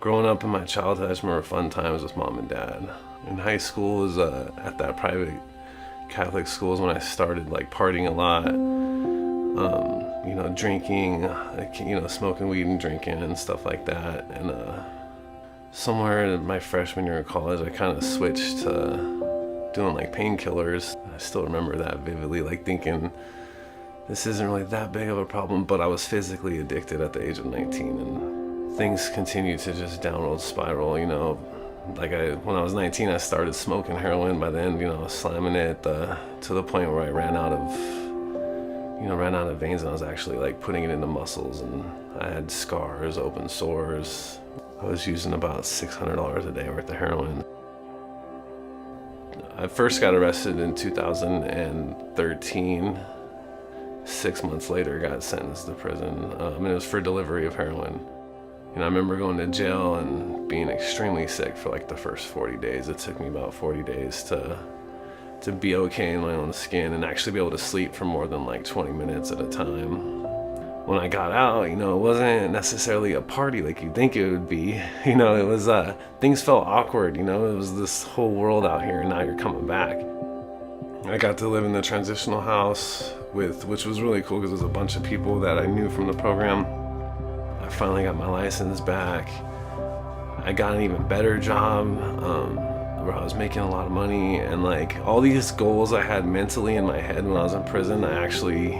Growing up in my childhood, I just remember fun times with mom and dad. In high school, was at that private Catholic school is when I started like partying a lot, drinking, smoking weed and drinking and stuff like that. And somewhere in my freshman year of college, I kind of switched to doing like painkillers. I still remember that vividly, like thinking this isn't really that big of a problem, but I was physically addicted at the age of 19, and things continued to just downward spiral, when I was 19, I started smoking heroin. By then, I was slamming it to the point where I ran out of veins, and I was actually like putting it into muscles, and I had scars, open sores. I was using about $600 a day worth of heroin. I first got arrested in 2013. 6 months later, got sentenced to prison, and it was for delivery of heroin. I remember going to jail and being extremely sick for like the first 40 days. It took me about 40 days to be okay in my own skin and actually be able to sleep for more than like 20 minutes at a time. When I got out, it wasn't necessarily a party like you'd think it would be. It was, things felt awkward, it was this whole world out here, and now you're coming back. I got to live in the transitional house which was really cool because it was a bunch of people that I knew from the program. I finally got my license back. I got an even better job where I was making a lot of money, and like all these goals I had mentally in my head when I was in prison, I actually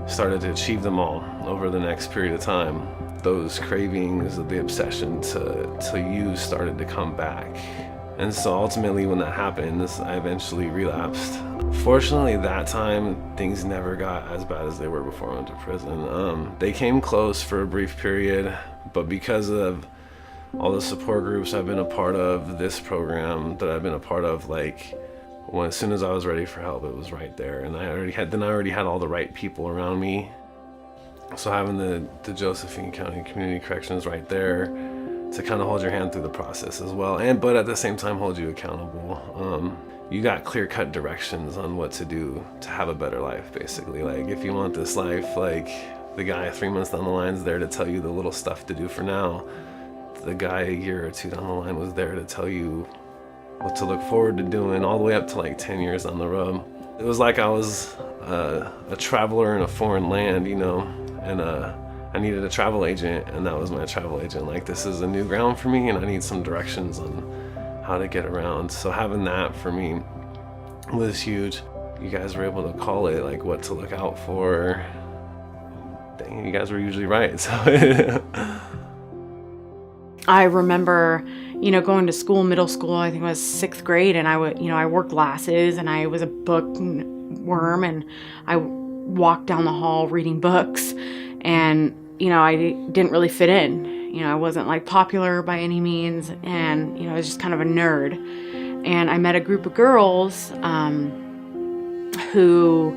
started to achieve them all over the next period of time. Those cravings, the obsession to use started to come back. And so ultimately when that happened, I eventually relapsed. Fortunately, that time, things never got as bad as they were before I went to prison. They came close for a brief period, but because of all the support groups I've been a part of, this program that I've been a part of, as soon as I was ready for help, it was right there. And I already had all the right people around me. So having the Josephine County Community Corrections right there to kind of hold your hand through the process as well, but at the same time hold you accountable. You got clear-cut directions on what to do to have a better life, basically. Like, if you want this life, like, the guy 3 months down the line is there to tell you the little stuff to do for now. The guy a year or two down the line was there to tell you what to look forward to doing, all the way up to like 10 years down the road. It was like I was a traveler in a foreign land, and I needed a travel agent, and that was my travel agent. Like, this is a new ground for me, and I need some directions on how to get around. So having that for me was huge. You guys were able to call it, like, what to look out for. Dang, you guys were usually right. So I remember, going to school, middle school, I think it was 6th grade, and I wore glasses, and I was a bookworm, and I walked down the hall reading books, and I didn't really fit in. I wasn't like popular by any means, and I was just kind of a nerd. And I met a group of girls who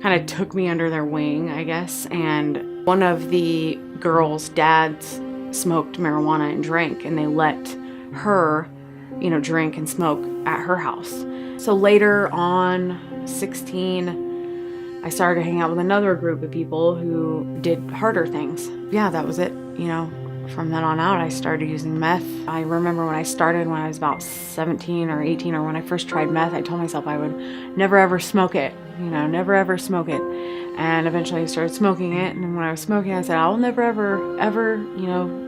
kind of took me under their wing, I guess. And one of the girls' dads smoked marijuana and drank, and they let her, drink and smoke at her house. So later on, 16, I started hanging out with another group of people who did harder things. Yeah, that was it. From then on out, I started using meth. I remember when I started when I was about 17 or 18, or when I first tried meth, I told myself I would never ever smoke it, never ever smoke it. And eventually I started smoking it, and when I was smoking, I said, I'll never ever,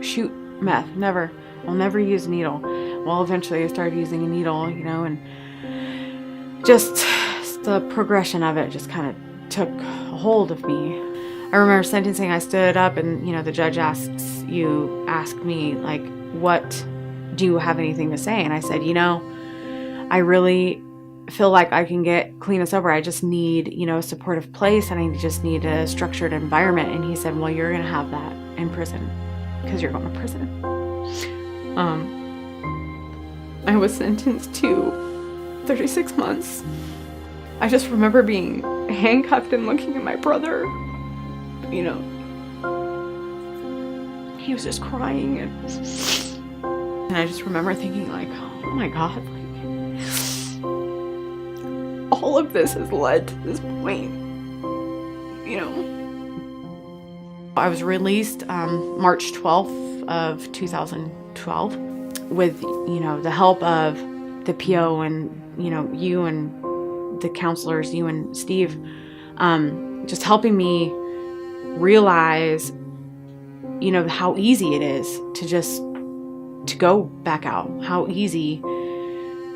shoot meth, never. I'll never use a needle. Well, eventually I started using a needle, and just the progression of it just kind of took a hold of me. I remember sentencing, I stood up, and the judge asked me, like, what do you have anything to say? And I said, I really feel like I can get clean and sober. I just need, a supportive place, and I just need a structured environment. And he said, well, you're gonna have that in prison because you're going to prison. I was sentenced to 36 months. I just remember being handcuffed and looking at my brother. He was just crying, and I just remember thinking, like, oh my God, like, all of this has led to this point, I was released March 12th of 2012 with, the help of the PO and, you and the counselors, you and Steve, just helping me realize, how easy it is to go back out, how easy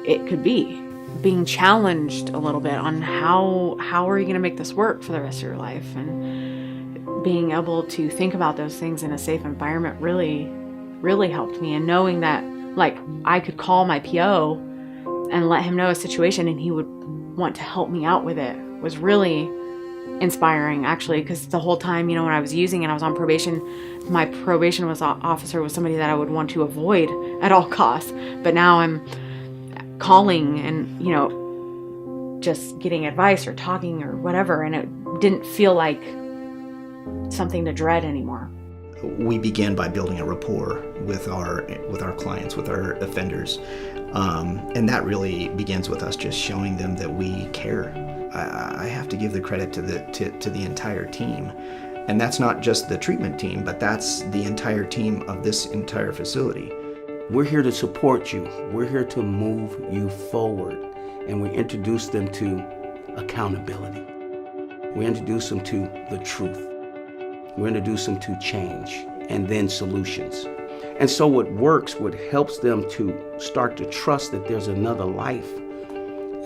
it could be. Being challenged a little bit on how are you going to make this work for the rest of your life, and being able to think about those things in a safe environment really, really helped me. And knowing that, like, I could call my PO and let him know a situation and he would want to help me out with it was really inspiring, actually, because the whole time, when I was using it, I was on probation. My probation officer was somebody that I would want to avoid at all costs. But now I'm calling and, just getting advice or talking or whatever, and it didn't feel like something to dread anymore. We begin by building a rapport with our clients, with our offenders, and that really begins with us just showing them that we care. I have to give the credit to the entire team, and that's not just the treatment team, but that's the entire team of this entire facility. We're here to support you. We're here to move you forward, and we introduce them to accountability. We introduce them to the truth. We introduce them to change and then solutions. And so what works, what helps them to start to trust that there's another life,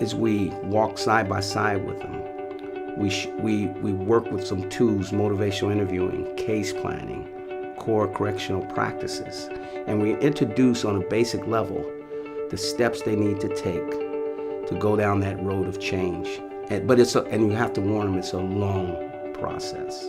is we walk side by side with them. We work with some tools, motivational interviewing, case planning, core correctional practices, and we introduce on a basic level the steps they need to take to go down that road of change. But and you have to warn them, it's a long process.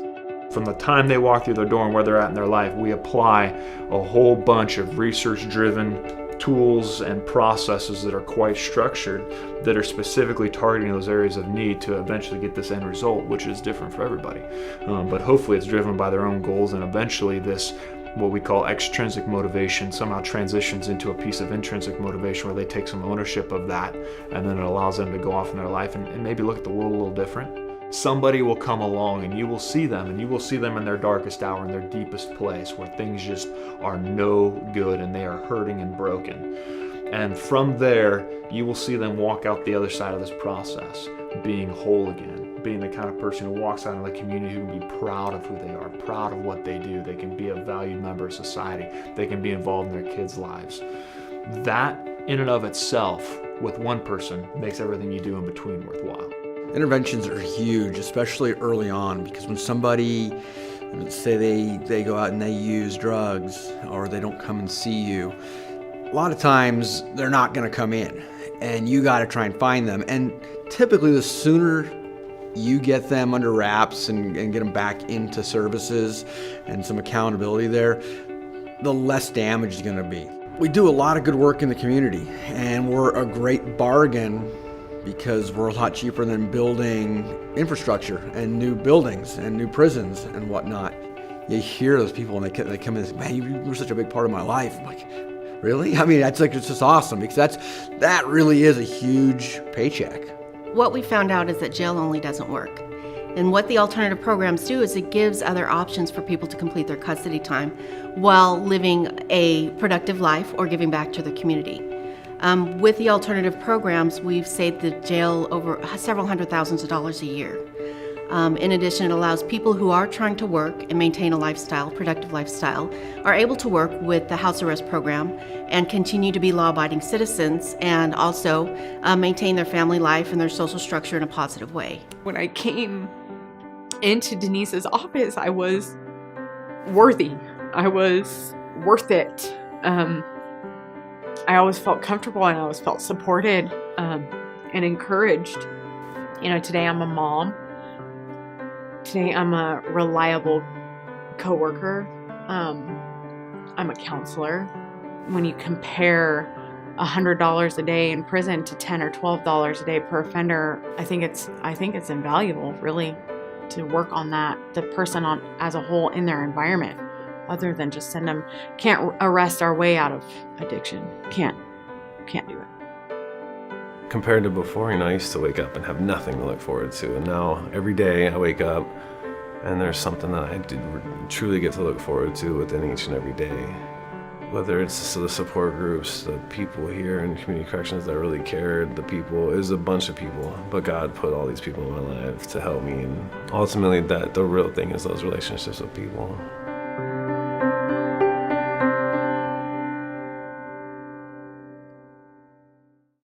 From the time they walk through the door and where they're at in their life, we apply a whole bunch of research-driven tools and processes that are quite structured, that are specifically targeting those areas of need to eventually get this end result, which is different for everybody. But hopefully it's driven by their own goals, and eventually this, what we call extrinsic motivation, somehow transitions into a piece of intrinsic motivation where they take some ownership of that, and then it allows them to go off in their life and maybe look at the world a little different. Somebody will come along and you will see them, and you will see them in their darkest hour, in their deepest place, where things just are no good and they are hurting and broken. And from there, you will see them walk out the other side of this process, being whole again, being the kind of person who walks out in the community who can be proud of who they are, proud of what they do. They can be a valued member of society. They can be involved in their kids' lives. That, in and of itself, with one person, makes everything you do in between worthwhile. Interventions are huge, especially early on, because when somebody, let's say they go out and they use drugs, or they don't come and see you, a lot of times they're not going to come in, and you got to try and find them. And typically the sooner you get them under wraps and get them back into services and some accountability there, the less damage is going to be. We do a lot of good work in the community, and we're a great bargain because we're a lot cheaper than building infrastructure and new buildings and new prisons and whatnot. You hear those people and they come in and say, man, you were such a big part of my life. I'm like, really? I mean, it's just awesome, because that really is a huge paycheck. What we found out is that jail only doesn't work. And what the alternative programs do is it gives other options for people to complete their custody time while living a productive life or giving back to the community. With the alternative programs, we've saved the jail over several $100,000s a year. In addition, it allows people who are trying to work and maintain a lifestyle, productive lifestyle, are able to work with the house arrest program and continue to be law-abiding citizens, and also maintain their family life and their social structure in a positive way. When I came into Denise's office, I was worthy. I was worth it. I always felt comfortable, and I always felt supported and encouraged. Today I'm a mom. Today I'm a reliable coworker. I'm a counselor. When you compare $100 a day in prison to $10 or $12 a day per offender, I think it's invaluable, really, to work on that, the person as a whole in their environment, other than just send them. Can't arrest our way out of addiction. Can't do it. Compared to before, I used to wake up and have nothing to look forward to, and now every day I wake up and there's something that I truly get to look forward to within each and every day. Whether it's the support groups, the people here in community corrections that really cared, the people, it was a bunch of people, but God put all these people in my life to help me. And ultimately, that the real thing is those relationships with people.